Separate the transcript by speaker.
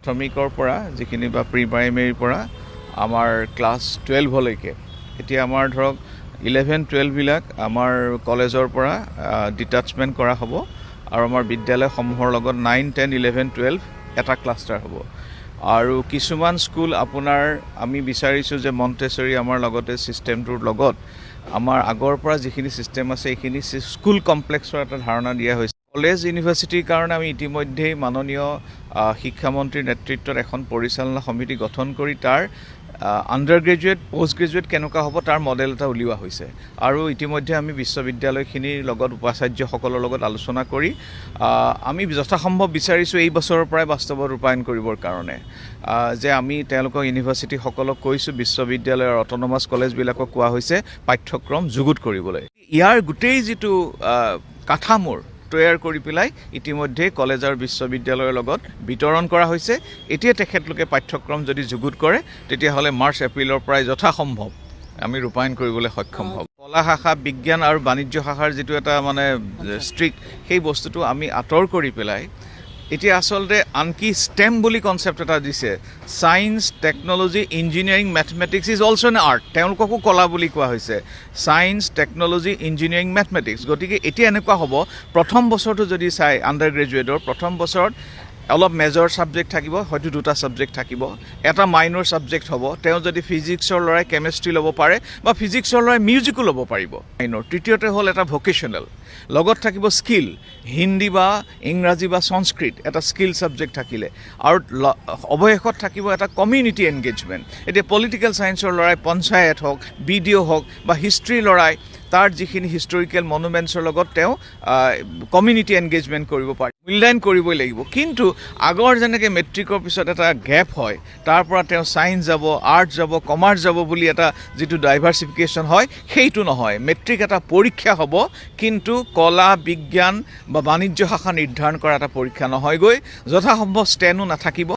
Speaker 1: প্ৰাথমিকৰ পৰা যিখিনি বা প্ৰি প্ৰাইমেৰীৰ পৰা আমাৰ ক্লাছ 12 লৈকে এতিয়া আমাৰ ধৰক 11-12 বিলাক আমাৰ কলেজৰ পৰা ডিটাচমেণ্ট কৰা হ'ব আৰু আমাৰ বিদ্যালয়সমূহৰ লগত 9, 10, 11, 12 এটা ক্লাষ্টাৰ হ'ব আৰু কিছুমান স্কুল আপোনাৰ আমি বিচাৰিছোঁ যে মন্টেছৰী আমাৰ লগতে ছিষ্টেমটোৰ লগত আমাৰ আগৰ পৰা যিখিনি ছিষ্টেম আছে এইখিনি স্কুল কমপ্লেক্সৰ এটা ধাৰণা দিয়া হৈছে কলেজ ইউনিভাৰ্চিটিৰ কাৰণে আমি ইতিমধ্যেই মাননীয় শিক্ষামন্ত্ৰীৰ নেতৃত্বত এখন পৰিচালনা সমিতি গঠন কৰি তাৰ আণ্ডাৰ গ্ৰেজুৱেট পোষ্ট গ্ৰেজুৱেট কেনেকুৱা হ'ব তাৰ মডেল এটা উলিওৱা হৈছে আৰু ইতিমধ্যে আমি বিশ্ববিদ্যালয়খিনিৰ লগত উপাচাৰ্যসকলৰ লগত আলোচনা কৰি আমি যথাসম্ভৱ বিচাৰিছোঁ এই বছৰৰ পৰাই বাস্তৱত ৰূপায়ণ কৰিবৰ কাৰণে যে আমি তেওঁলোকক ইউনিভাৰ্চিটিসকলক কৈছোঁ বিশ্ববিদ্যালয়ৰ অট'নমাছ কলেজবিলাকক কোৱা হৈছে পাঠ্যক্ৰম যুগুত কৰিবলৈ ইয়াৰ গোটেই যিটো কাঠামোৰ তৈয়াৰ কৰি পেলাই ইতিমধ্যে কলেজ আৰু বিশ্ববিদ্যালয়ৰ লগত বিতৰণ কৰা হৈছে এতিয়া তেখেতলোকে পাঠ্যক্ৰম যদি যুগুত কৰে তেতিয়াহ'লে মাৰ্চ এপ্ৰিলৰ পৰাই যথাসম্ভৱ আমি ৰূপায়ণ কৰিবলৈ সক্ষম হ'ম কলা শাখা বিজ্ঞান আৰু বাণিজ্য শাখাৰ যিটো এটা মানে ষ্ট্ৰিক্ট সেই বস্তুটো আমি আঁতৰ কৰি পেলাই এতিয়া আচলতে আনকি ষ্টেম বুলি কনচেপ্ট এটা দিছে science technology engineering mathematics is also' N art তেওঁলোককো কলা বুলি কোৱা হৈছে ছায়েন্স টেকন'লজি ইঞ্জিনিয়াৰিং মেথমেটিক্স গতিকে এতিয়া এনেকুৱা হ'ব প্ৰথম বছৰটো যদি চাই আণ্ডাৰ গ্ৰেজুৱেটৰ প্ৰথম বছৰত অলপ মেজৰ ছাবজেক্ট থাকিব হয়তো দুটা ছাবজেক্ট থাকিব এটা মাইনৰ ছাবজেক্ট হ'ব তেওঁ যদি ফিজিক্সৰ ল'ৰাই কেমেষ্ট্ৰি ল'ব পাৰে বা ফিজিক্সৰ ল'ৰাই মিউজিকো ল'ব পাৰিব মাইনৰ তৃতীয়তে হ'ল এটা ভকেশ্যনেল লগত থাকিব স্কিল হিন্দী বা ইংৰাজী বা সংস্কৃত এটা স্কিল ছাবজেক্ট থাকিলে আৰু অৱশেষত থাকিব এটা কমিউনিটি এংগেজমেণ্ট এতিয়া পলিটিকেল ছায়েন্সৰ ল'ৰাই পঞ্চায়ত হওক BDO হওক বা হিষ্ট্ৰীৰ ল'ৰাই তাৰ যিখিনি হিষ্টৰিকেল মনুমেণ্টছৰ লগত তেওঁ কমিউনিটি এংগেজমেণ্ট কৰিব পাৰে মূল্যায়ন কৰিবই লাগিব কিন্তু আগৰ যেনেকৈ মেট্ৰিকৰ পিছত এটা গেপ হয় তাৰ পৰা তেওঁ ছায়েন্স যাব আৰ্টছ যাব কমাৰ্চ যাব বুলি এটা যিটো ডাইভাৰ্চিফিকেশ্যন হয় সেইটো নহয় মেট্ৰিক এটা পৰীক্ষা হ'ব কিন্তু কলা বিজ্ঞান বা বাণিজ্য শাখা নিৰ্ধাৰণ কৰা এটা পৰীক্ষা নহয়গৈ যথাসম্ভৱ ষ্টেনো নাথাকিব